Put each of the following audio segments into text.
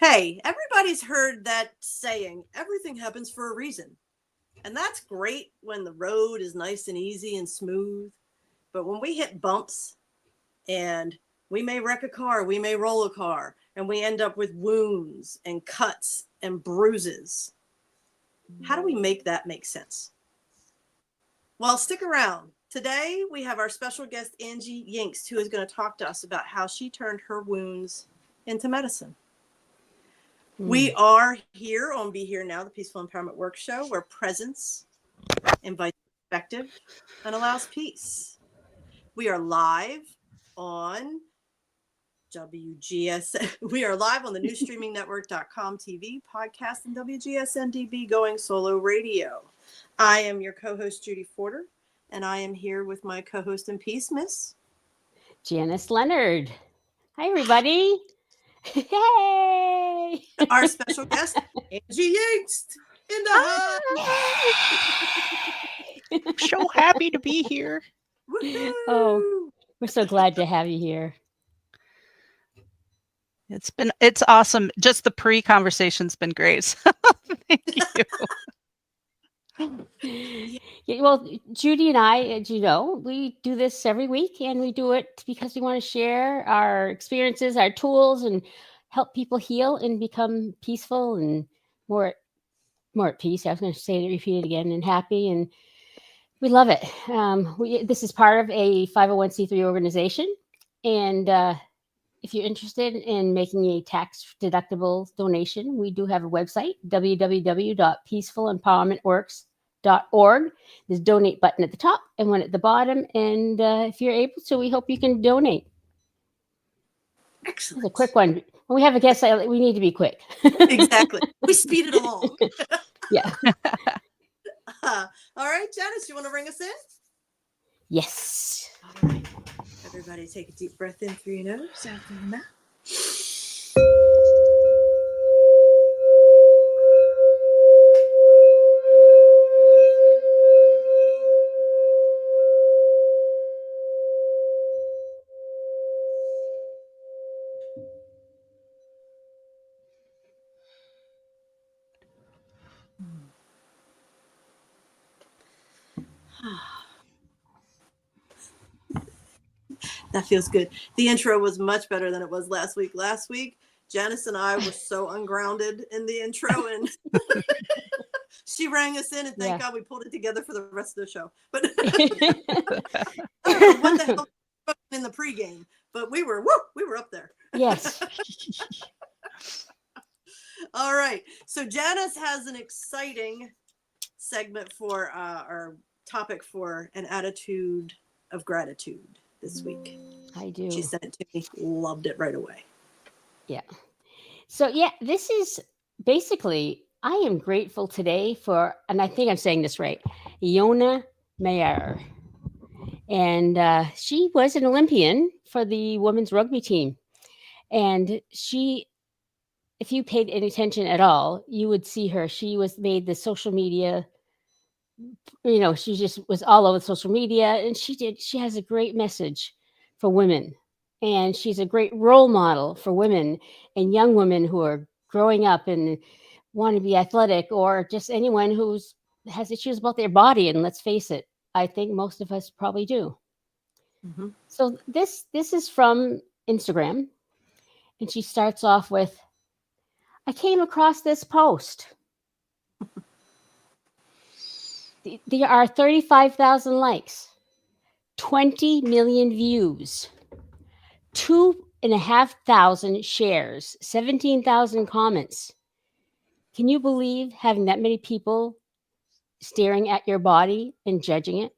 Hey, everybody's heard that saying, everything happens for a reason. And that's great when the road is nice and easy and smooth. But when we hit bumps and we may wreck a car, we may roll a car, and we end up with wounds and cuts and bruises, how do we make that make sense? Well, stick around. Today, we have our special guest, Angie Yingst, who is going to talk to us about how she turned her wounds into medicine. We are here on Be Here Now, the Peaceful Empowerment Work Show, where presence invites perspective and allows peace. We are live on WGSN. We are live on the newstreamingnetwork.com TV podcast and WGSN-DB Going Solo Radio. I am your co-host, Judy Forder, and I am here with my co-host in peace, Miss Janice Leonard. Hi, everybody. Hey! Our special guest, Angie Yingst, in the house. So happy to be here. Woo-hoo! Oh, we're so glad to have you here. It's awesome. Just the pre-conversation's been great. So thank you. Yeah, well, Judy and I, as you know, we do this every week, and we do it because we want to share our experiences, our tools, and help people heal and become peaceful and more at peace. I was going to say it, repeat it again, and happy, and we love it. This is part of a 501c3 organization, and if you're interested in making a tax-deductible donation, we do have a website, www.peacefulempowermentworks.org. There's a donate button at the top and one at the bottom. And if you're able to, we hope you can donate. Excellent. It's a quick one. When we have a guest, we need to be quick. Exactly. We speed it along. Yeah. All right, Janice, you want to bring us in? Yes. All right. Everybody take a deep breath in through your nose, out through your mouth. That feels good. The intro was much better than it was last week. Last week, Janice and I were so ungrounded in the intro, and she rang us in, and thank God we pulled it together for the rest of the show. But I don't know what the hell was in the pregame, but we were up there. Yes. All right. So Janice has an exciting segment for our topic for an attitude of gratitude this week. I do. She sent it to me. Loved it right away. Yeah. So, this is basically, I am grateful today for, and I think I'm saying this right, Yona Mayer. And she was an Olympian for the women's rugby team. And she, if you paid any attention at all, you would see her. She made the social media, she just was all over social media. And she has a great message for women. And she's a great role model for women and young women who are growing up and want to be athletic, or just anyone who has issues about their body. And let's face it, I think most of us probably do. Mm-hmm. So this is from Instagram. And she starts off with, I came across this post. There are 35,000 likes, 20 million views, 2,500 shares, 17,000 comments. Can you believe having that many people staring at your body and judging it?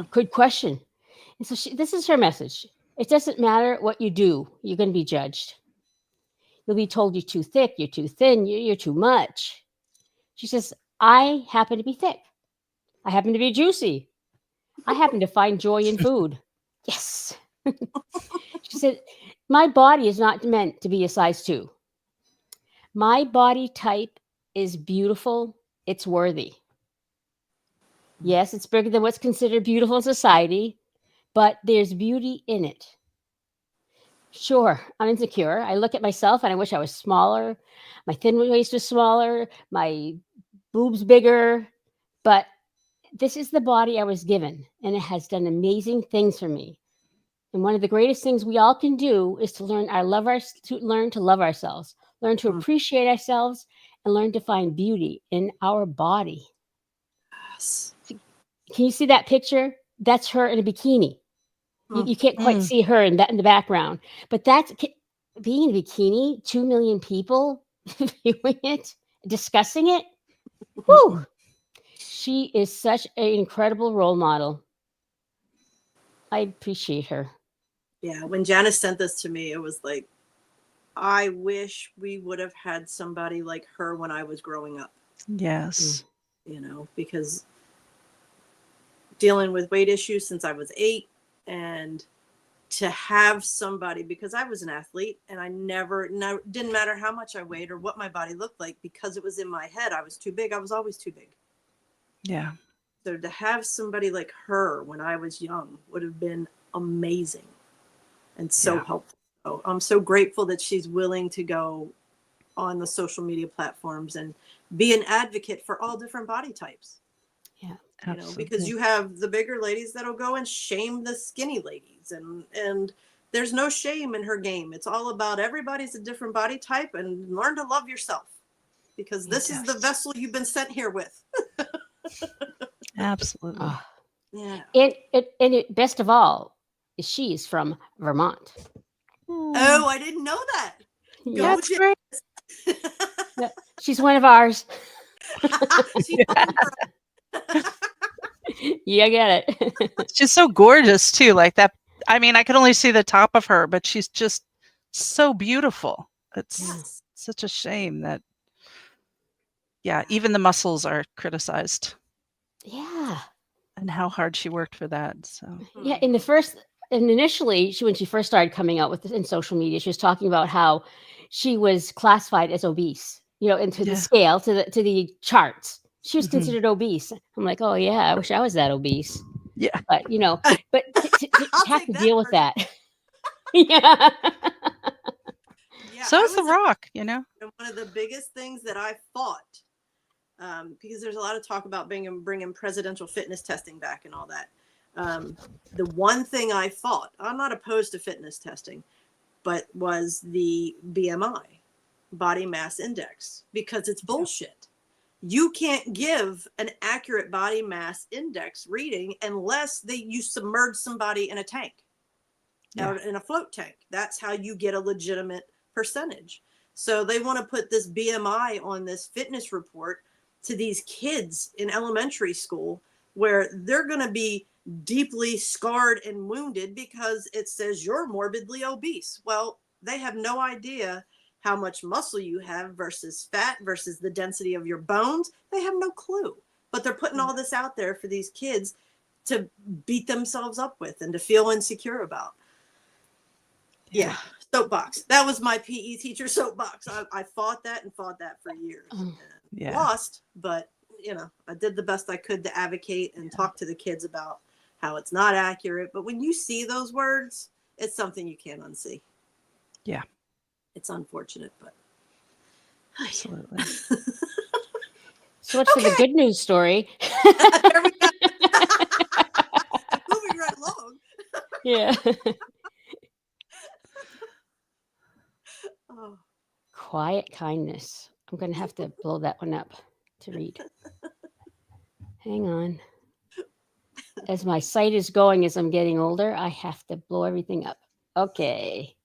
Good question. And so this is her message. It doesn't matter what you do, you're going to be judged. You'll be told you're too thick, you're too thin, you're too much. She says, I happen to be thick. I happen to be juicy. I happen to find joy in food. Yes. She said, my body is not meant to be a size 2. My body type is beautiful. It's worthy. Yes, it's bigger than what's considered beautiful in society, but there's beauty in it. Sure, I'm insecure. I look at myself and I wish I was smaller. My thin waist was smaller, my boobs bigger. But this is the body I was given, and it has done amazing things for me. And one of the greatest things we all can do is to learn to learn to love ourselves, learn to Mm. appreciate ourselves, and learn to find beauty in our body. Yes. Can you see that picture? That's her in a bikini. Mm. You can't quite see her in the background, but that's being in a bikini. 2 million people viewing it, discussing it. Whew. She is such an incredible role model. I appreciate her. Yeah, when Janice sent this to me, it was like, I wish we would have had somebody like her when I was growing up, Yes. you know, because dealing with weight issues since I was 8, and to have somebody, because I was an athlete and I didn't matter how much I weighed or what my body looked like, because it was in my head, I was too big. I was always too big. Yeah. So to have somebody like her when I was young would have been amazing and so helpful. So I'm so grateful that she's willing to go on the social media platforms and be an advocate for all different body types. Yeah, you know, because you have the bigger ladies that'll go and shame the skinny ladies, and there's no shame in her game. It's all about everybody's a different body type, and learn to love yourself, because this is the vessel you've been sent here with. Absolutely. Yeah. And best of all, she is from Vermont. Oh, I didn't know that. Yeah. That's great. Yeah, she's one of ours. Yeah, I get it. She's so gorgeous too. Like that. I mean, I could only see the top of her, but she's just so beautiful. It's such a shame that, even the muscles are criticized. Yeah. And how hard she worked for that. So yeah, initially, when she first started coming out with this in social media, she was talking about how she was classified as obese, into the scale, to the charts. She was considered obese. I'm like, oh yeah, I wish I was that obese. Yeah. But to have to deal with that. Yeah. Yeah. So is The Rock, One of the biggest things that I fought, because there's a lot of talk about bringing presidential fitness testing back and all that. The one thing I fought, I'm not opposed to fitness testing, but was the BMI, body mass index, because it's bullshit. You can't give an accurate body mass index reading unless you submerge somebody in a tank, out in a float tank. That's how you get a legitimate percentage. So they want to put this BMI on this fitness report to these kids in elementary school, where they're going to be deeply scarred and wounded because it says you're morbidly obese. Well, they have no idea how much muscle you have versus fat versus the density of your bones. They have no clue, but they're putting all this out there for these kids to beat themselves up with and to feel insecure about. Yeah. Soapbox. That was my PE teacher soapbox. I fought that for years. Lost, but I did the best I could to advocate and talk to the kids about how it's not accurate. But when you see those words, it's something you can't unsee. Yeah. It's unfortunate, but absolutely. So what's for the good news story? There we go. Moving right along. Yeah. Oh. Quiet kindness. I'm going to have to blow that one up to read. Hang on. As my sight is going as I'm getting older, I have to blow everything up. Okay.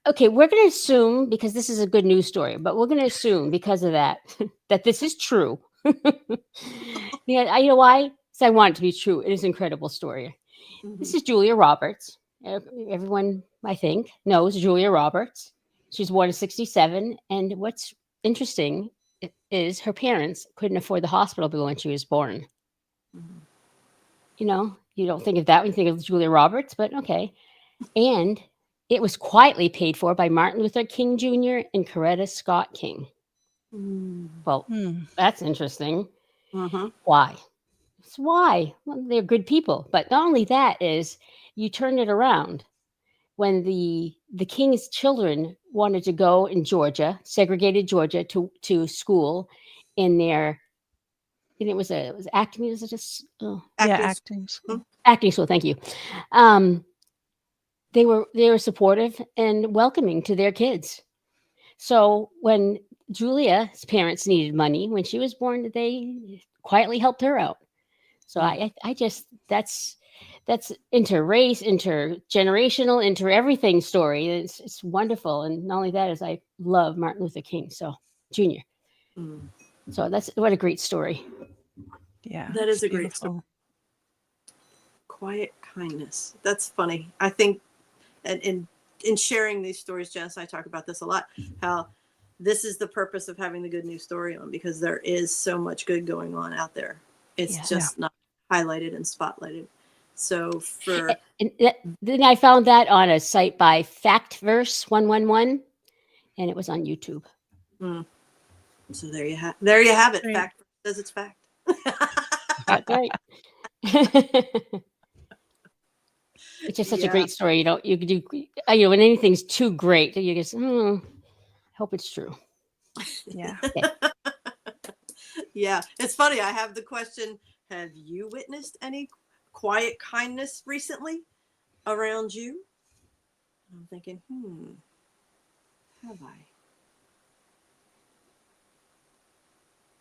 Okay, we're going to assume, because this is a good news story, but we're going to assume because of that, that this is true. Yeah, you know why? Because I want it to be true. It is an incredible story. Mm-hmm. This is Julia Roberts. Everyone, I think, knows Julia Roberts. She's born in 1967. And what's interesting is her parents couldn't afford the hospital bill when she was born. Mm-hmm. You don't think of that when you think of Julia Roberts, but okay. And it was quietly paid for by Martin Luther King Jr. and Coretta Scott King. Well, that's interesting. Why? Why? Well, they're good people. But not only that is, you turn it around. when the king's children wanted to go in Georgia, segregated Georgia, to school in their, and it was acting, was it just Acting school. acting school, thank you. They were supportive and welcoming to their kids. So when Julia's parents needed money when she was born, they quietly helped her out. So I just, that's inter-race, intergenerational, inter-everything story. It's wonderful. And not only that, is I love Martin Luther King, so Jr. So what a great story. Yeah. That is a great story. Quiet kindness. That's funny. I think, and in sharing these stories, Janice and I talk about this a lot, how this is the purpose of having the Good News Story on, because there is so much good going on out there. It's just not highlighted and spotlighted. So then I found that on a site by Factverse 111, and it was on YouTube. So there you have it. Great. Fact says it's fact. That's right. It's just such a great story. You could do, when anything's too great, you just, I hope it's true. Yeah. Okay. Yeah. It's funny. I have the question, have you witnessed any quiet kindness recently around you? I'm thinking, have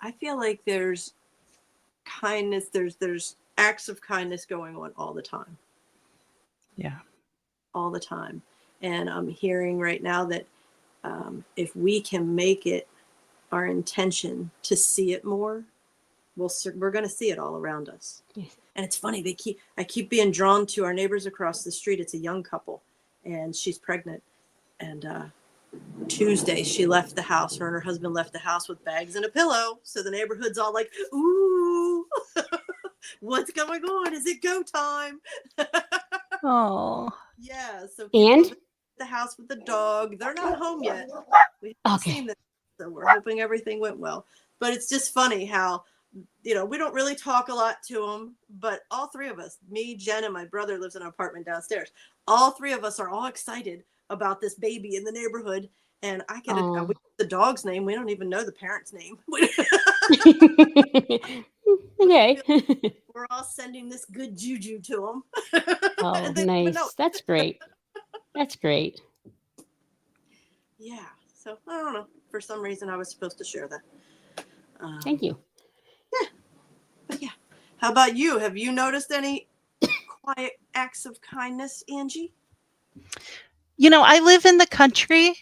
I feel like there's kindness, there's acts of kindness going on all the time. Yeah. All the time. And I'm hearing right now that if we can make it our intention to see it more, we're going to see it all around us. Yes. And it's funny, I keep being drawn to our neighbors across the street. It's a young couple, and she's pregnant. And Tuesday, she left the house. Her and her husband left the house with bags and a pillow. So the neighborhood's all like, ooh, what's going on? Is it go time? Oh. Yeah. So And the house with the dog. They're not home yet. We haven't seen them, so we're hoping everything went well. But it's just funny how, we don't really talk a lot to them, but all three of us, me, Jen, and my brother lives in an apartment downstairs. All three of us are all excited about this baby in the neighborhood. And I get the dog's name. We don't even know the parent's name. Okay. We're all sending this good juju to them. Oh, nice. That's great. That's great. Yeah. So I don't know. For some reason, I was supposed to share that. Thank you. Yeah. But yeah. How about you? Have you noticed any quiet acts of kindness, Angie? I live in the country,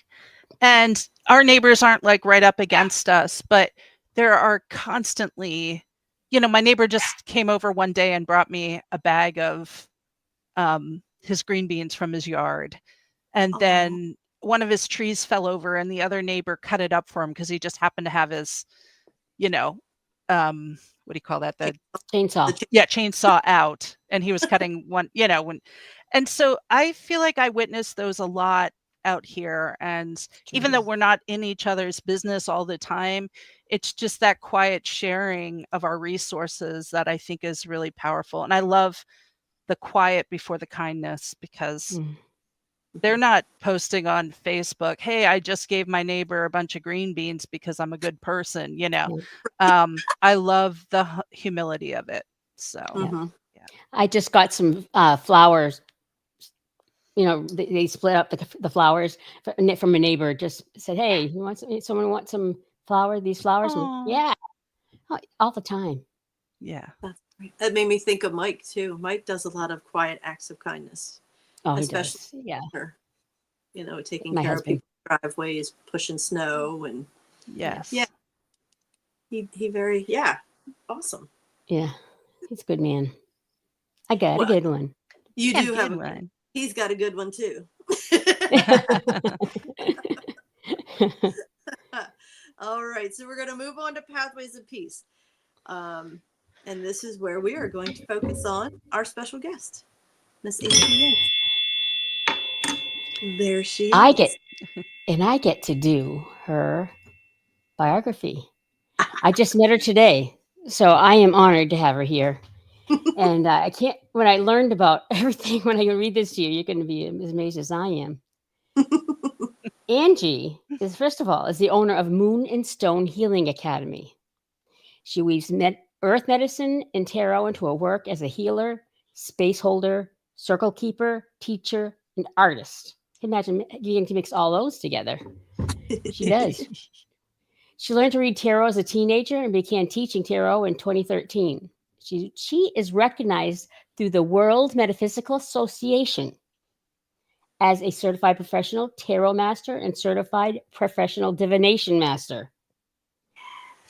and our neighbors aren't like right up against us, but there are constantly, my neighbor just came over one day and brought me a bag of his green beans from his yard. And then one of his trees fell over, and the other neighbor cut it up for him because he just happened to have his, what do you call that? The chainsaw. Chainsaw out, and he was cutting one, and so I feel like I witnessed those a lot out here. And even though we're not in each other's business all the time, it's just that quiet sharing of our resources that I think is really powerful. And I love the quiet before the kindness, because they're not posting on Facebook, hey, I just gave my neighbor a bunch of green beans because I'm a good person. I love the humility of it. So I just got some flowers. They split up the flowers from a neighbor. Just said, hey, someone want some these flowers? And, yeah, all the time. Yeah. That's great. That made me think of Mike too. Mike does a lot of quiet acts of kindness. Oh, especially he does. Yeah. Taking care of people's driveways, pushing snow, and yes. Yeah. He very awesome. Yeah. He's a good man. I got a good one. You do have a good one. He's got a good one too. All right, so we're going to move on to Pathways of Peace. And this is where we are going to focus on our special guest, Miss Angie Yingst. There she is. I get to do her biography. I just met her today, so I am honored to have her here. And I can't, when I learned about everything, when I read this to you, you're going to be as amazed as I am. Angie is, first of all, is the owner of Moon and Stone Healing Academy. She weaves earth medicine and tarot into her work as a healer, space holder, circle keeper, teacher, and artist. Imagine getting to mix all those together. She does. She learned to read tarot as a teenager and began teaching tarot in 2013. She is recognized through the World Metaphysical Association as a certified professional tarot master and certified professional divination master.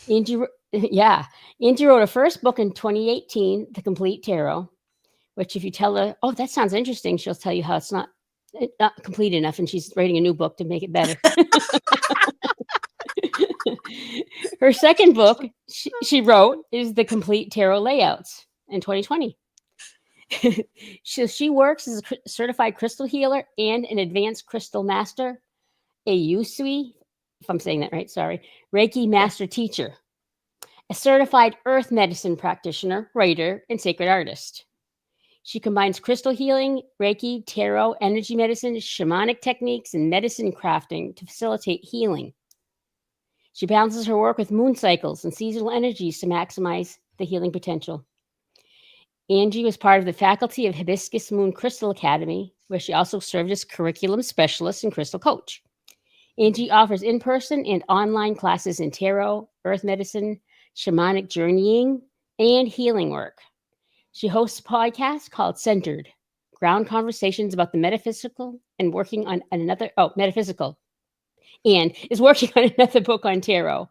Angie wrote her first book in 2018, The Complete Tarot, which if you tell her, oh, that sounds interesting, she'll tell you how it's not complete enough, and she's writing a new book to make it better. Her second book she wrote is The Complete Tarot Layouts in 2020. She works as a certified crystal healer and an advanced crystal master, a Usui, if I'm saying that right, sorry, Reiki Master-Teacher, a certified Earth Medicine Practitioner, writer, and sacred artist. She combines crystal healing, Reiki, tarot, energy medicine, shamanic techniques, and medicine crafting to facilitate healing. She balances her work with moon cycles and seasonal energies to maximize the healing potential. Angie was part of the faculty of Hibiscus Moon Crystal Academy, where she also served as curriculum specialist and crystal coach. Angie offers in-person and online classes in tarot, earth medicine, shamanic journeying, and healing work. She hosts a podcast called Centered, ground conversations about the metaphysical and working on another book on tarot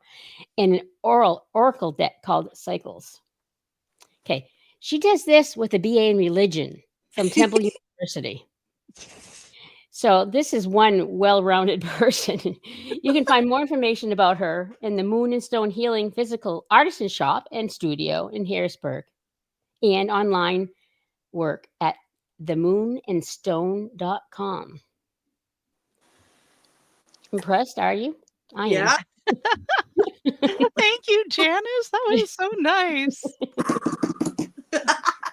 and an oracle deck called Cycles. Okay. She does this with a BA in religion from Temple University. So this is one well-rounded person. You can find more information about her in the Moon and Stone Healing Physical Artisan Shop and Studio in Harrisburg, and online work at themoonandstone.com. Impressed, are you? I am. Yeah. Thank you, Janice. That was so nice.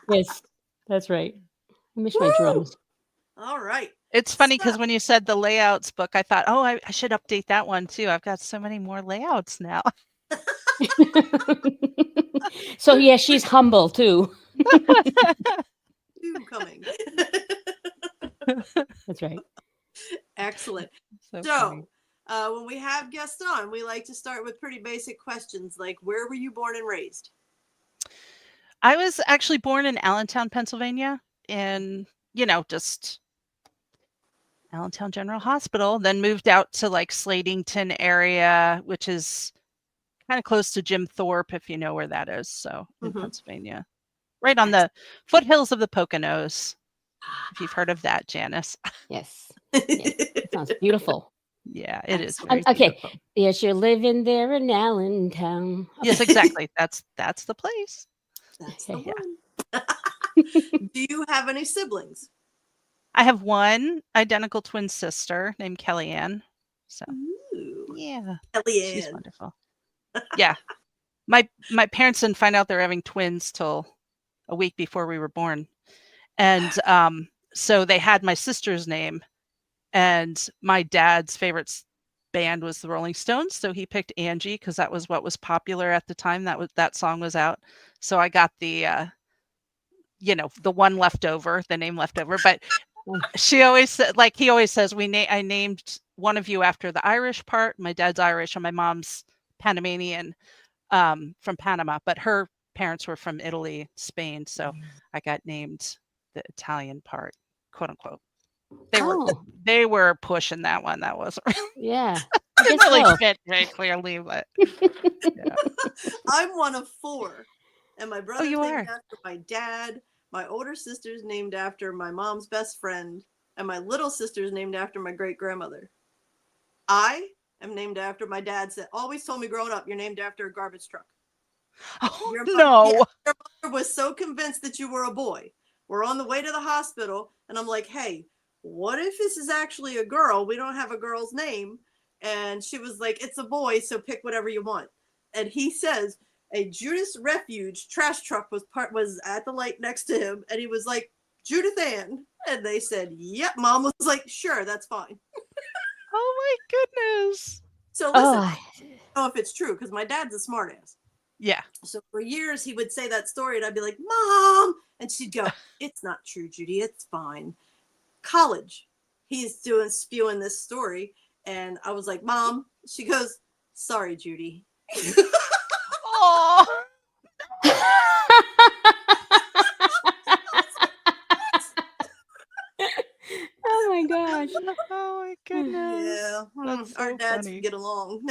Yes, that's right. I miss my drums. All right. It's funny because when you said the layouts book, I thought, oh, I should update that one too. I've got so many more layouts now. So yeah, she's humble too. Two coming. That's right. Excellent. So when we have guests on, we like to start with pretty basic questions like, where were you born and raised? I was actually born in Allentown, Pennsylvania, in, just Allentown General Hospital, then moved out to like Slatington area, which is kind of close to Jim Thorpe, if you know where that is. So in Pennsylvania, right on the foothills of the Poconos, if you've heard of that, Janice. Yes. It sounds beautiful. Yeah, it is. Okay. Beautiful. Yes, you're living there in Allentown. Okay. Yes, exactly. That's the place. That's the one. Do you have any siblings? I have one identical twin sister named Kellyanne. So yeah, Kellyanne. She's wonderful. Yeah, my parents didn't find out they were having twins till a week before we were born, and so they had my sister's name, and my dad's favorite band was the Rolling Stones, so he picked Angie because that was what was popular at the time. That song was out, so I got the the one left over, the name left over. But she always said, like he always says, I named one of you after the Irish part. My dad's Irish and my mom's Panamanian, from Panama, but her parents were from Italy, Spain, so I got named the Italian part, quote unquote. They were pushing that one. That wasn't really, yeah. it didn't really fit very clearly, but yeah. I'm one of four, and my brother's named after my dad. My older sister's named after my mom's best friend, and my little sister's named after my great grandmother. I am named after my dad. Said always told me growing up, you're named after a garbage truck. Oh, your no! Your mother was so convinced that you were a boy. We're on the way to the hospital, and I'm like, hey, what if this is actually a girl? We don't have a girl's name. And she was like, it's a boy, so pick whatever you want. And he says, a Judas Refuge trash truck was at the light next to him, and he was like, Judith Ann. And they said, yep. Mom was like, sure, that's fine. Oh my goodness. So listen, Oh, I don't know if it's true, because my dad's a smartass. Yeah. So for years he would say that story, and I'd be like, Mom, and she'd go, it's not true, Judy, it's fine. College, he's spewing this story, and I was like, Mom. She goes, sorry, Judy. Oh. Oh my gosh. Oh my goodness. Yeah. That's so Our dads funny. get along.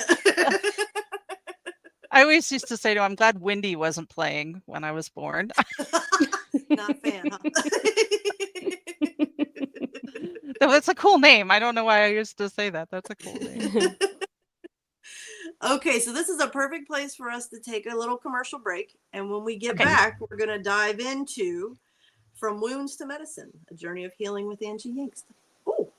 I always used to say to him, I'm glad Wendy wasn't playing when I was born. Not a fan, huh? That's a cool name. I don't know why I used to say that. That's a cool name. Okay, so this is a perfect place for us to take a little commercial break. And when we get back, we're going to dive into From Wounds to Medicine, a journey of healing with Angie Yingst. Oh.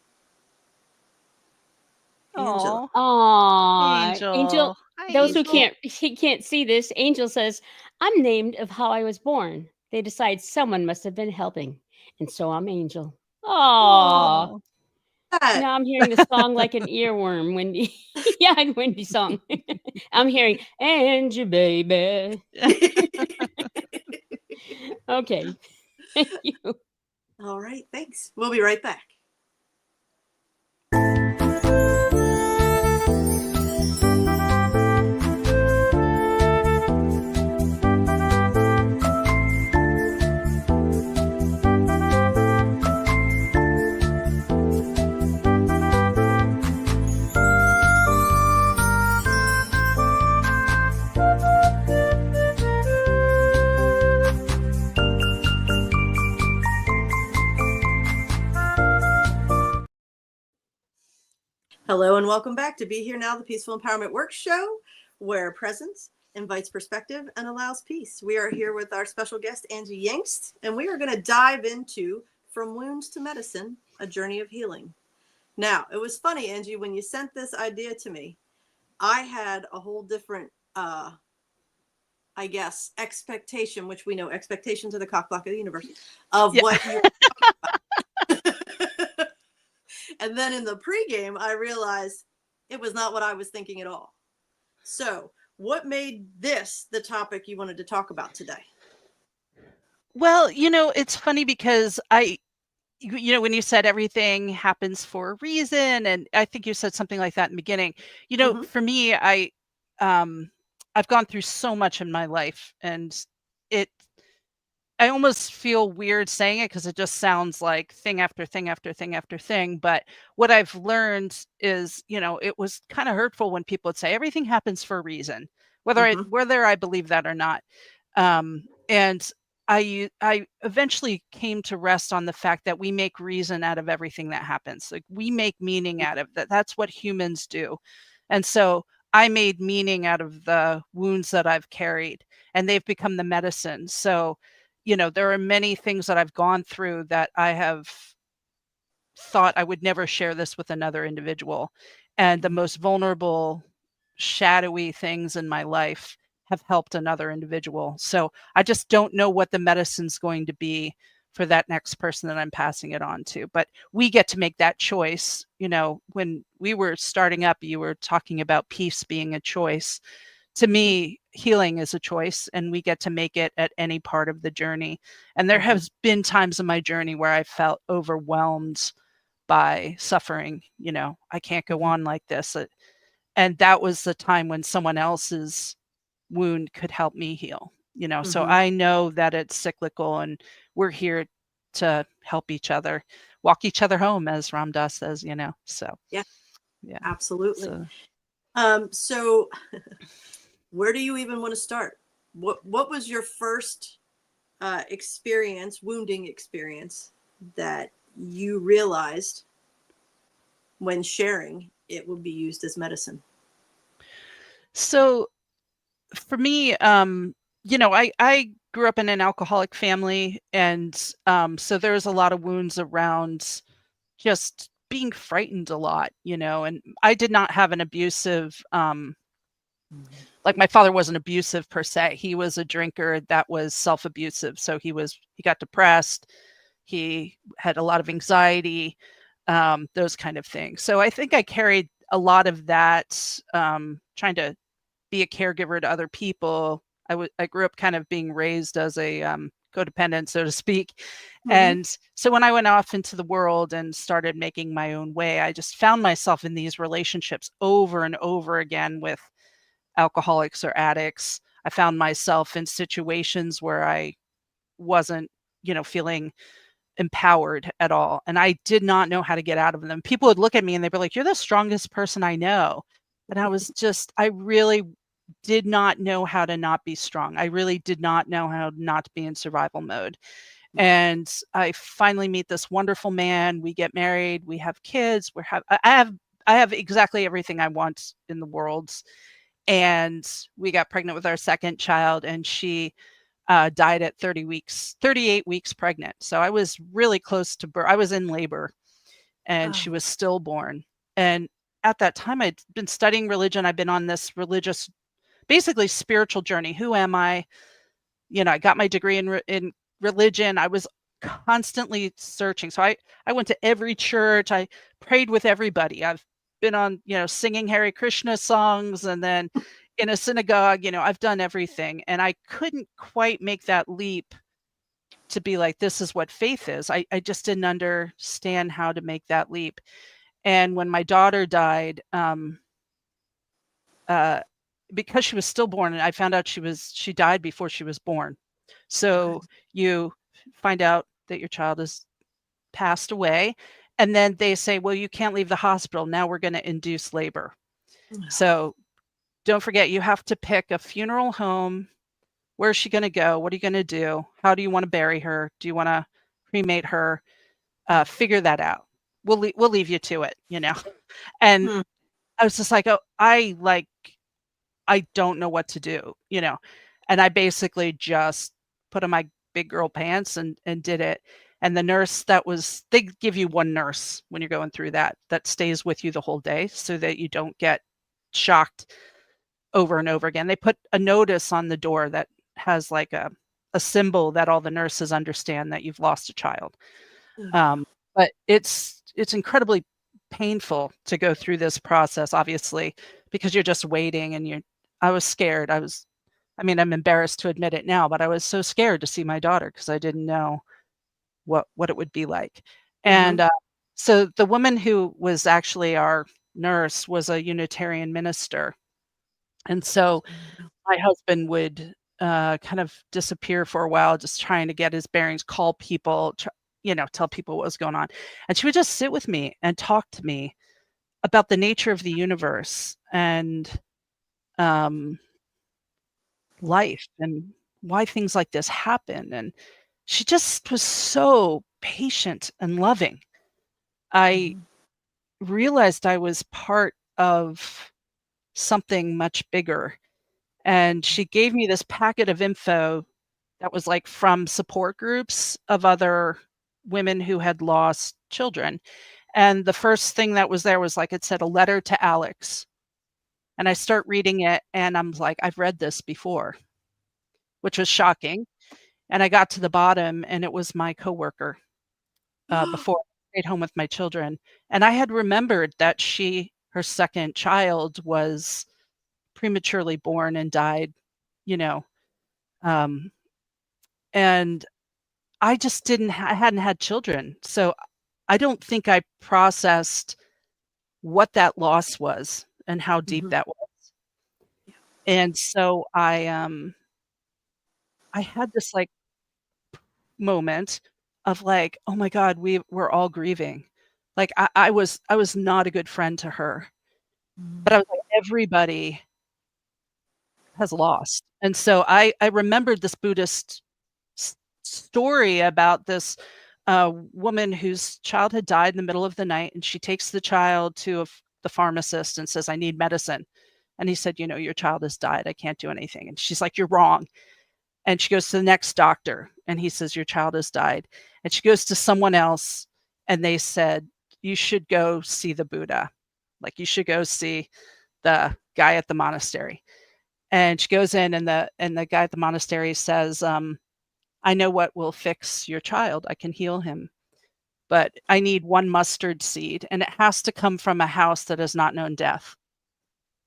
Angela. Aw, Angel. Angel. Hi, Those who Angel. can't see this, Angel says, I'm named of how I was born. They decide someone must have been helping. And so I'm Angel. Aw. Oh. Now I'm hearing the song like an earworm, Wendy. Yeah, Wendy song. I'm hearing Angie, baby. Okay. Thank you. All right, thanks. We'll be right back. Hello and welcome back to Be Here Now, the Peaceful Empowerment Work Show, where presence invites perspective and allows peace. We are here with our special guest, Angie Yingst, and we are going to dive into From Wounds to Medicine, a journey of healing. Now, it was funny, Angie, when you sent this idea to me, I had a whole different, I guess, expectation, which we know expectations are the cock block of the universe, of what you were talking about. And then in the pregame, I realized it was not what I was thinking at all. So what made this the topic you wanted to talk about today? Well, it's funny because when you said everything happens for a reason, and I think you said something like that in the beginning, for me, I've gone through so much in my life, and I almost feel weird saying it because it just sounds like thing after thing after thing after thing. But what I've learned is, it was kind of hurtful when people would say everything happens for a reason, whether I believe that or not. And I eventually came to rest on the fact that we make reason out of everything that happens. Like we make meaning out of that. That's what humans do. And so I made meaning out of the wounds that I've carried, and they've become the medicine. So there are many things that I've gone through that I have thought I would never share this with another individual. And the most vulnerable, shadowy things in my life have helped another individual. So I just don't know what the medicine's going to be for that next person that I'm passing it on to. But we get to make that choice. When we were starting up, you were talking about peace being a choice. To me, healing is a choice, and we get to make it at any part of the journey. And there has been times in my journey where I felt overwhelmed by suffering. I can't go on like this. And that was the time when someone else's wound could help me heal. So I know that it's cyclical, and we're here to help each other, walk each other home, as Ram Dass says, so. Yeah, absolutely. So where do you even want to start? What was your first wounding experience that you realized when sharing it would be used as medicine? So for me, I grew up in an alcoholic family, and so there's a lot of wounds around just being frightened a lot, and I did not have an abusive Like my father wasn't abusive per se. He was a drinker that was self-abusive. So he got depressed. He had a lot of anxiety, those kind of things. So I think I carried a lot of that, trying to be a caregiver to other people. I grew up kind of being raised as a codependent, so to speak. Mm-hmm. And so when I went off into the world and started making my own way, I just found myself in these relationships over and over again with alcoholics or addicts. I found myself in situations where I wasn't, feeling empowered at all. And I did not know how to get out of them. People would look at me and they'd be like, "You're the strongest person I know." And I really did not know how to not be strong. I really did not know how not to be in survival mode. And I finally meet this wonderful man. We get married, we have kids, I have exactly everything I want in the world. And we got pregnant with our second child, and she died at 38 weeks pregnant. So I was really close to birth. I was in labor, and she was stillborn. And at that time, I'd been studying religion. I've been on this religious, basically spiritual journey. Who am I? I got my degree in religion. I was constantly searching. So I went to every church. I prayed with everybody. I've been on, singing Hare Krishna songs, and then in a synagogue, I've done everything. And I couldn't quite make that leap to be like, this is what faith is. I just didn't understand how to make that leap. And when my daughter died, because she was stillborn, and I found out she died before she was born. So you find out that your child has passed away, and then they say, well, you can't leave the hospital. Now we're going to induce labor. So don't forget, you have to pick a funeral home. Where's she going to go? What are you going to do? How do you want to bury her? Do you want to cremate her? Figure that out. We'll leave you to it, And I was just like, oh, I don't know what to do, and I basically just put on my big girl pants and did it. And the nurse they give you one nurse when you're going through that stays with you the whole day so that you don't get shocked over and over again. They put a notice on the door that has like a symbol that all the nurses understand that you've lost a child. But it's incredibly painful to go through this process, obviously, because you're just waiting, and I was scared. I'm embarrassed to admit it now, but I was so scared to see my daughter because I didn't know what it would be like. And so the woman who was actually our nurse was a Unitarian minister. And so my husband would kind of disappear for a while, just trying to get his bearings, call people, tell people what was going on. And she would just sit with me and talk to me about the nature of the universe and life and why things like this happen. And she just was so patient and loving. I realized I was part of something much bigger. And she gave me this packet of info that was like from support groups of other women who had lost children. And the first thing that was there was like, it said, a letter to Alex. And I start reading it, and I'm like, I've read this before, which was shocking. And I got to the bottom, and it was my coworker before I stayed home with my children. And I had remembered that her second child was prematurely born and died, and I just I hadn't had children. So I don't think I processed what that loss was and how deep that was. And so I had this like moment of like, oh my God, we're all grieving. Like I was not a good friend to her, but I was like, everybody has lost. And so I remembered this Buddhist story about this woman whose child had died in the middle of the night, and she takes the child to the pharmacist and says, I need medicine. And he said, your child has died. I can't do anything. And she's like, you're wrong. And she goes to the next doctor, and he says, your child has died. And she goes to someone else, and they said, you should go see the Buddha. Like, you should go see the guy at the monastery. And she goes in, and the guy at the monastery says, I know what will fix your child. I can heal him. But I need one mustard seed, and it has to come from a house that has not known death.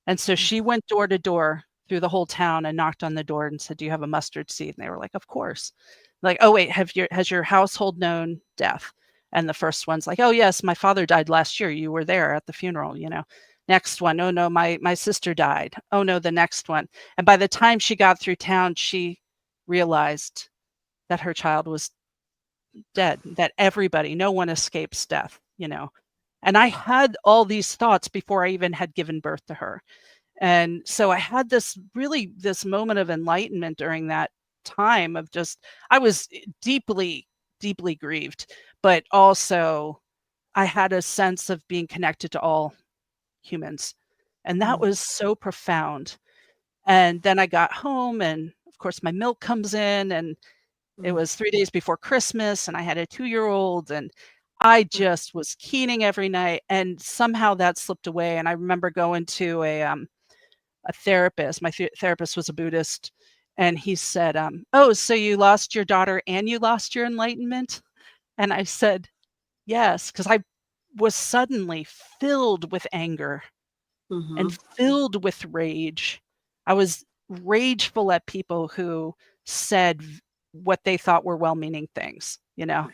And so she went door to door through the whole town and knocked on the door and said, do you have a mustard seed? And they were like, of course. Like, oh, wait, has your household known death? And the first one's like, oh, yes, my father died last year. You were there at the funeral, you know. Next one, oh, no, my sister died. Oh, no, the next one. And by the time she got through town, she realized that her child was dead, that everybody, no one escapes death, you know. And I had all these thoughts before I even had given birth to her. And so I had this moment of enlightenment during that time of just, I was deeply, deeply grieved, but also I had a sense of being connected to all humans. And that was so profound. And then I got home, and of course my milk comes in, and it was 3 days before Christmas, and I had a 2-year-old, and I just was keening every night, and somehow that slipped away. And I remember going to a therapist. My therapist was a Buddhist, and he said, oh, so you lost your daughter and you lost your enlightenment? And I said, yes, because I was suddenly filled with anger and filled with rage. I was rageful at people who said what they thought were well-meaning things, you know,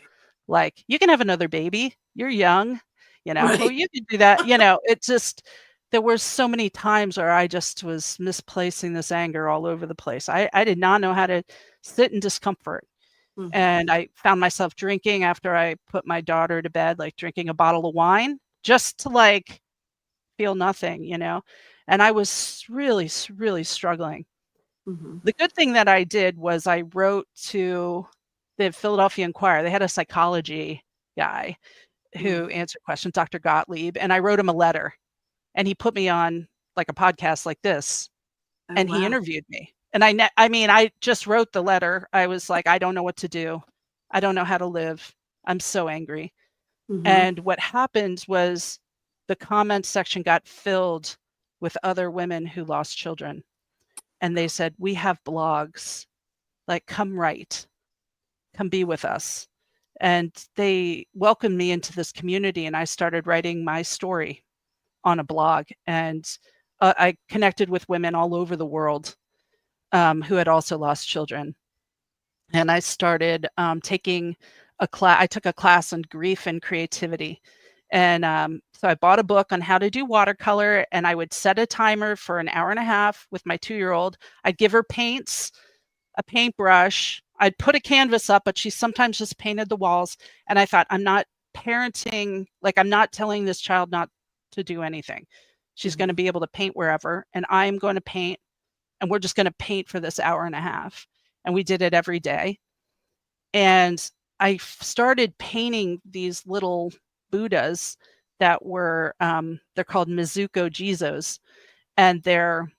like, you can have another baby, you're young, you know, oh, you can do that, you know. It just, there were so many times where I just was misplacing this anger all over the place. I did not know how to sit in discomfort. And I found myself drinking after I put my daughter to bed, like drinking a bottle of wine just to like feel nothing, you know. And I was really, really struggling. The good thing that I did was I wrote to the Philadelphia Inquirer. They had a psychology guy who answered questions, Dr. Gottlieb, and I wrote him a letter, and he put me on like a podcast like this, and he interviewed me. And I just wrote the letter. I was like, I don't know what to do. I don't know how to live. I'm so angry. And what happened was the comment section got filled with other women who lost children. And they said, we have blogs, like, come write, come be with us. And they welcomed me into this community, and I started writing my story on a blog. And I connected with women all over the world who had also lost children. And I started taking a class. I took a class on grief and creativity. And so I bought a book on how to do watercolor, and I would set a timer for an hour and a half with my 2-year-old. I'd give her paints, a paintbrush. I'd put a canvas up, but she sometimes just painted the walls. And I thought, I'm not parenting, like, I'm not telling this child not to do anything. She's going to be able to paint wherever, and I'm going to paint, and we're just going to paint for this hour and a half. And we did it every day. And I started painting these little Buddhas that were, they're called Mizuko Jizos, and they're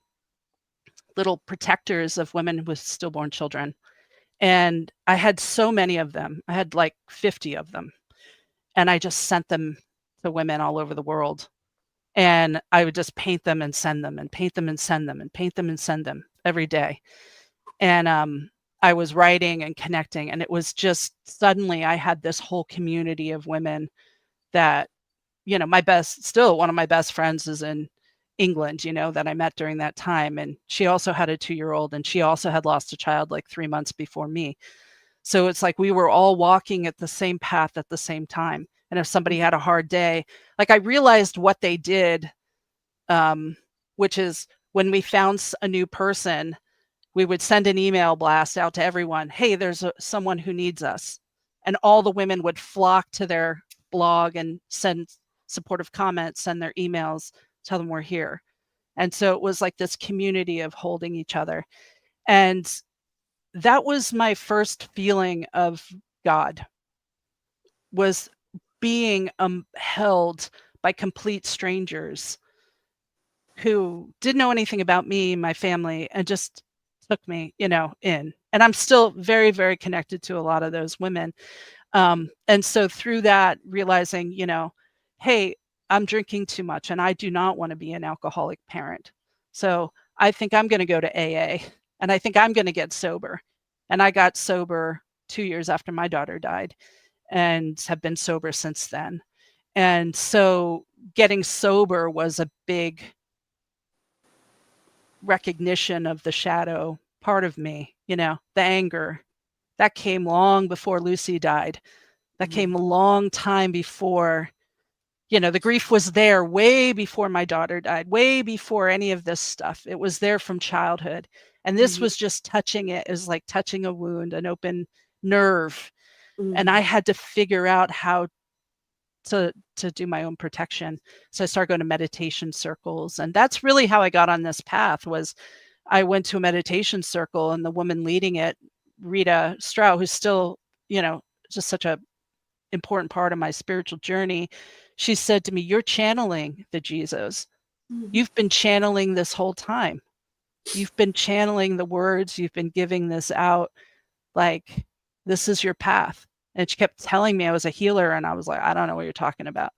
little protectors of women with stillborn children. And I had so many of them. I had like 50 of them. And I just sent them to women all over the world. And I would just paint them and send them, and paint them and send them, and paint them and send them every day. And I was writing and connecting, and it was just, suddenly I had this whole community of women that, you know, one of my best friends is in England, you know, that I met during that time. And she also had a 2-year-old, and she also had lost a child like 3 months before me. So it's like we were all walking at the same path at the same time. And if somebody had a hard day, like, I realized what they did, which is when we found a new person, we would send an email blast out to everyone. Hey, there's someone who needs us. And all the women would flock to their blog and send supportive comments, send their emails, tell them we're here. And so it was like this community of holding each other. And that was my first feeling of God, was being held by complete strangers who didn't know anything about me, my family, and just took me, you know, in. And I'm still very, very connected to a lot of those women. And so through that, realizing, you know, hey, I'm drinking too much, and I do not want to be an alcoholic parent. So I think I'm going to go to AA, and I think I'm going to get sober. And I got sober 2 years after my daughter died and have been sober since then. And so getting sober was a big recognition of the shadow part of me, the anger. That came long before Lucy died. That came a long time before, the grief was there way before my daughter died, way before any of this stuff. It was there from childhood. And this was just touching it. It was like touching a wound, an open nerve. And I had to figure out how to do my own protection. So I started going to meditation circles. And that's really how I got on this path. Was I went to a meditation circle, and the woman leading it, Rita Strauss, who's still, just such a important part of my spiritual journey, she said to me, "You're channeling the Jesus. You've been channeling this whole time. You've been channeling the words. You've been giving this out. Like, this is your path." And she kept telling me I was a healer, and I was like, I don't know what you're talking about,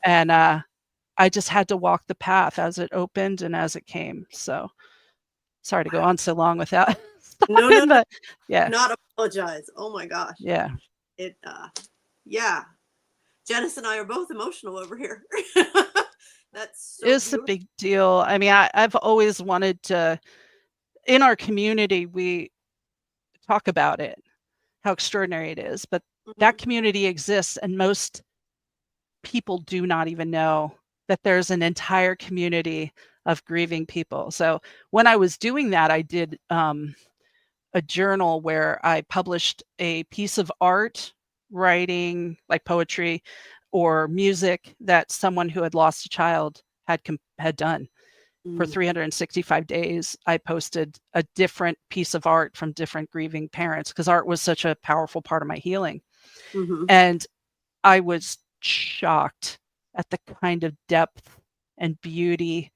And I just had to walk the path as it opened and as it came. So sorry to go on so long without No, but yeah. Not apologize. Oh my gosh. Yeah. Yeah. Janice and I are both emotional over here. That's so It's a big deal. I mean, I've always wanted to, in our community, we talk about it, how extraordinary it is, but that community exists, and most people do not even know that there's an entire community of grieving people. So when I was doing that, I did a journal where I published a piece of art, writing, like poetry or music, that someone who had lost a child had done. For 365 days, I posted a different piece of art from different grieving parents, because art was such a powerful part of my healing. And I was shocked at the kind of depth and beauty.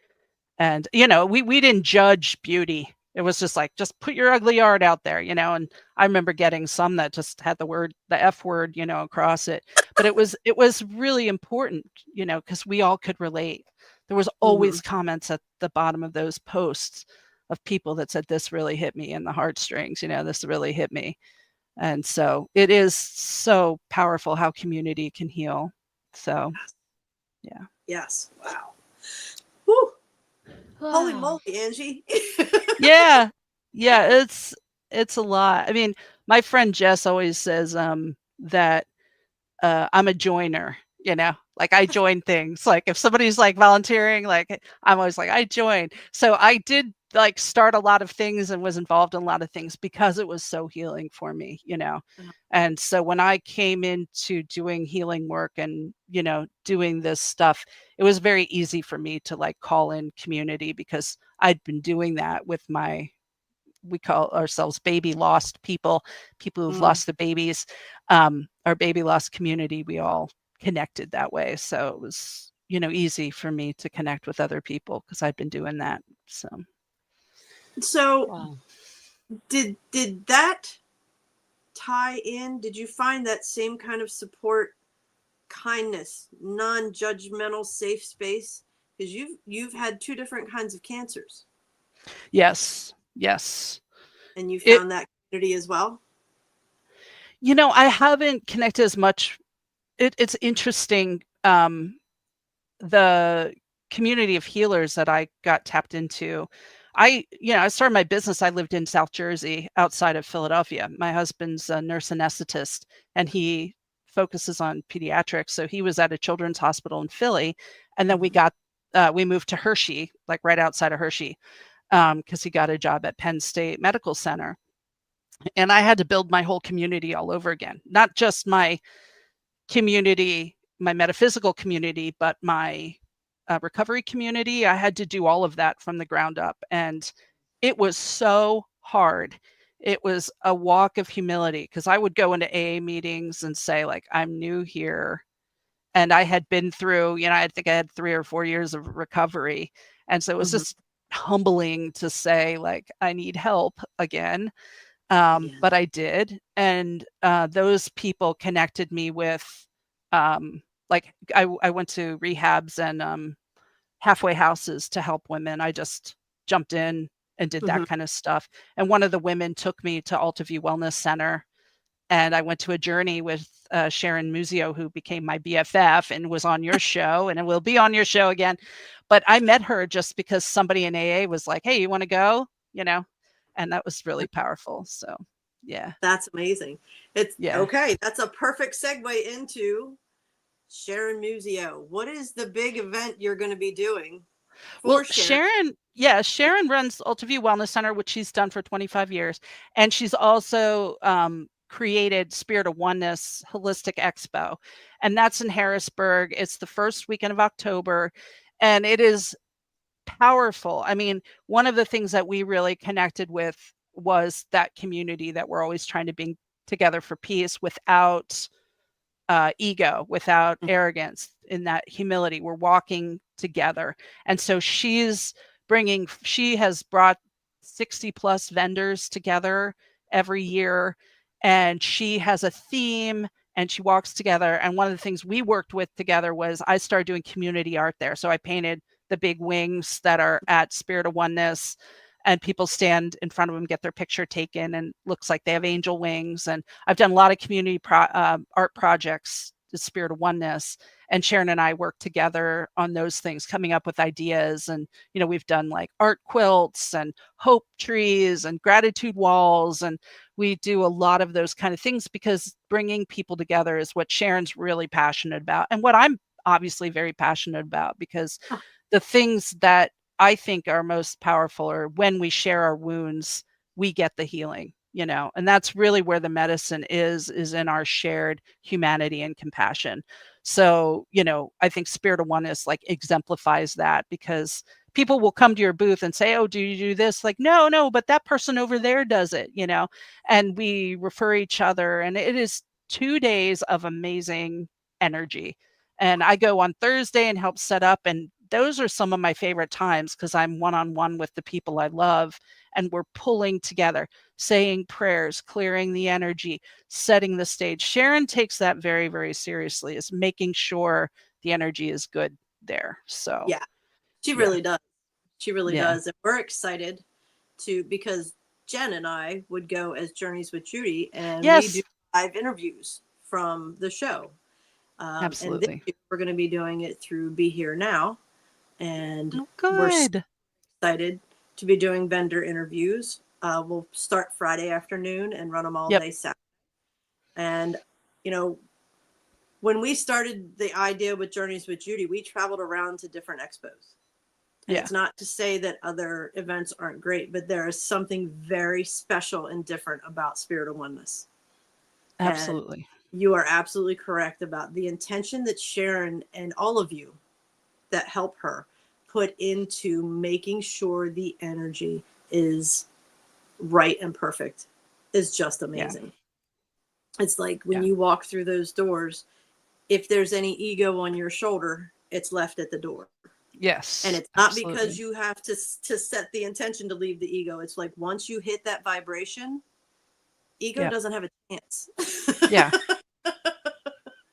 And, we didn't judge beauty. It was just like, just put your ugly art out there, and I remember getting some that just had the F word, across it. But it was really important, because we all could relate. There was always comments at the bottom of those posts of people that said, "This really hit me in the heartstrings, this really hit me." And so it is so powerful how community can heal. So, yeah. Yes. Wow. Whew. Wow. Holy moly, Angie. Yeah. It's a lot. I mean, my friend Jess always says that I'm a joiner, like I join things. Like if somebody's like volunteering, like I'm always like, I join. So I did like start a lot of things and was involved in a lot of things because it was so healing for me, And so when I came into doing healing work and, doing this stuff, it was very easy for me to like call in community, because I'd been doing that with we call ourselves baby lost people who've lost the babies. Our baby lost community, we all connected that way. So it was, easy for me to connect with other people because I'd been doing that. So Wow. did that tie in? Did you find that same kind of support, kindness, non-judgmental, safe space? Because you've had two different kinds of cancers. Yes. And you found that community as well? I haven't connected as much. It's interesting. The community of healers that I got tapped into, I started my business. I lived in South Jersey, outside of Philadelphia. My husband's a nurse anesthetist, and he focuses on pediatrics. So he was at a children's hospital in Philly. And then we moved to Hershey, like right outside of Hershey, because he got a job at Penn State Medical Center. And I had to build my whole community all over again, not just my community, my metaphysical community, but my recovery community. I had to do all of that from the ground up. And it was so hard. It was a walk of humility, because I would go into AA meetings and say, like, I'm new here. And I had been through, I think I had 3 or 4 years of recovery. And so it was just humbling to say, like, I need help again. But I did. And those people connected me with, like, I went to rehabs and halfway houses to help women. I just jumped in and did that kind of stuff. And one of the women took me to Altaview Wellness Center, and I went to a journey with Sharon Muzio, who became my BFF and was on your show, and it will be on your show again. But I met her just because somebody in AA was like, hey, you want to go? You know, and that was really powerful. So, yeah. That's amazing. It's Yeah. Okay. That's a perfect segue into Sharon Muzio. What is the big event you're going to be doing? Well, Sharon runs Altaview Wellness Center, which she's done for 25 years. And she's also created Spirit of Oneness Holistic Expo. And that's in Harrisburg. It's the first weekend of October. And it is powerful. I mean, one of the things that we really connected with was that community that we're always trying to bring together for peace without ego, without arrogance, in that humility. We're walking together. And so she has brought 60 plus vendors together every year, and she has a theme and she walks together. And one of the things we worked with together was I started doing community art there. So I painted the big wings that are at Spirit of Oneness, and people stand in front of them, get their picture taken, and looks like they have angel wings. And I've done a lot of community art projects, the Spirit of Oneness, and Sharon and I work together on those things, coming up with ideas. And, you know, we've done like art quilts and hope trees and gratitude walls. And we do a lot of those kind of things because bringing people together is what Sharon's really passionate about, and what I'm obviously very passionate about, because the things that I think are most powerful are when we share our wounds, we get the healing, you know, and that's really where the medicine is in our shared humanity and compassion. So, you know, I think Spirit of Oneness like exemplifies that, because people will come to your booth and say, oh, do you do this? Like, no, but that person over there does it, you know, and we refer each other. And it is 2 days of amazing energy. And I go on Thursday and help set up, and those are some of my favorite times because I'm one-on-one with the people I love, and we're pulling together, saying prayers, clearing the energy, setting the stage. Sharon takes that very, very seriously, is making sure the energy is good there. So yeah, she really does. She really does. And we're excited because Jen and I would go as Journeys with Judy, and we do live interviews from the show. Absolutely. And this year we're going to be doing it through Be Here Now. And we're so excited to be doing vendor interviews. We'll start Friday afternoon and run them all day Saturday. And, you know, when we started the idea with Journeys with Judy, we traveled around to different expos. And it's not to say that other events aren't great, but there is something very special and different about Spirit of Oneness. Absolutely. And you are absolutely correct about the intention that Sharon and all of you that help her put into making sure the energy is right and perfect is just amazing. It's like when you walk through those doors, if there's any ego on your shoulder, it's left at the door. Yes. And it's not because you have to set the intention to leave the ego. It's like once you hit that vibration, ego doesn't have a chance. Yeah.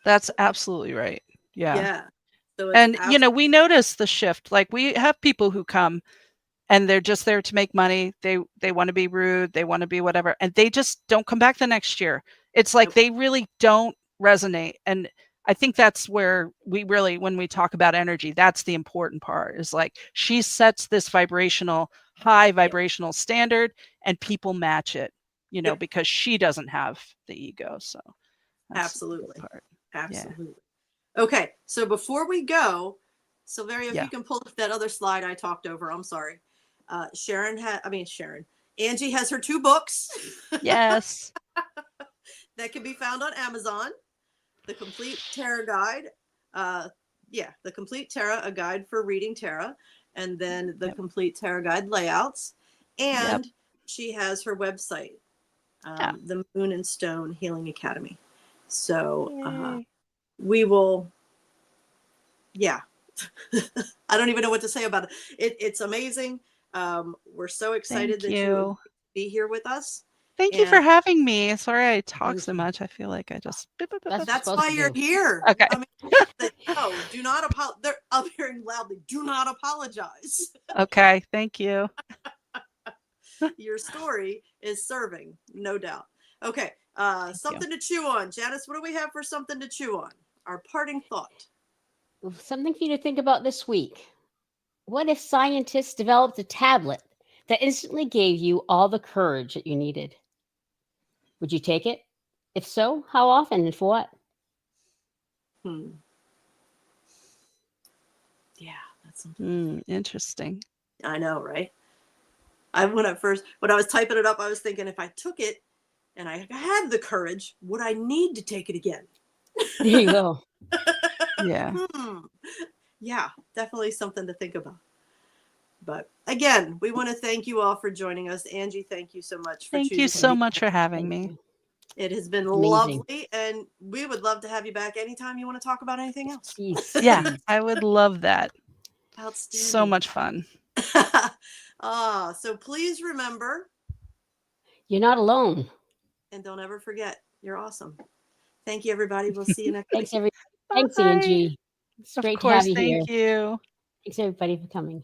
That's absolutely right. Yeah. Yeah. So and, you know, we notice the shift. Like we have people who come and they're just there to make money. They want to be rude. They want to be whatever. And they just don't come back the next year. It's like they really don't resonate. And I think that's where we really, when we talk about energy, that's the important part, is like she sets this high vibrational standard, and people match it, you know, because she doesn't have the ego. So absolutely. Absolutely. Okay. So before we go, Silveria, if you can pull up that other slide I talked over, I'm sorry. Angie has her 2 books. Yes. That can be found on Amazon. The Complete Tarot Guide. The Complete Tarot, a guide for reading tarot. And then the Complete Tarot Guide layouts. And she has her website, the Moon and Stone Healing Academy. So we will, I don't even know what to say about it. It's amazing. We're so excited that you be here with us. Thank you for having me. Sorry I talk so much. I feel like I just... That's why you're here. Okay. I mean, no, do not apologize. They're up here swearing loudly. Do not apologize. Okay, thank you. Your story is serving, no doubt. Okay, something you. to chew on. Janice, what do we have for something to chew on? Our parting thought. Something for you to think about this week. What if scientists developed a tablet that instantly gave you all the courage that you needed? Would you take it? If so, how often and for what? Yeah, that's something. Interesting. I know, right? When I was typing it up, I was thinking if I took it and I had the courage, would I need to take it again? There you go. Yeah. Yeah, definitely something to think about. But again, we want to thank you all for joining us. Angie, thank you so much for Thank choosing you so to be much for having Thank me. you. It has been Amazing. lovely, and we would love to have you back anytime you want to talk about anything else. Please. Yeah, please. I would love that. Outstanding. So much fun. So please remember, You're not alone. and don't ever forget, you're awesome. Thank you, everybody. We'll see you next week. Thanks, everybody. Thanks, Bye. Angie. It's Of great to have course, you here. thank you. Thanks, everybody, for coming.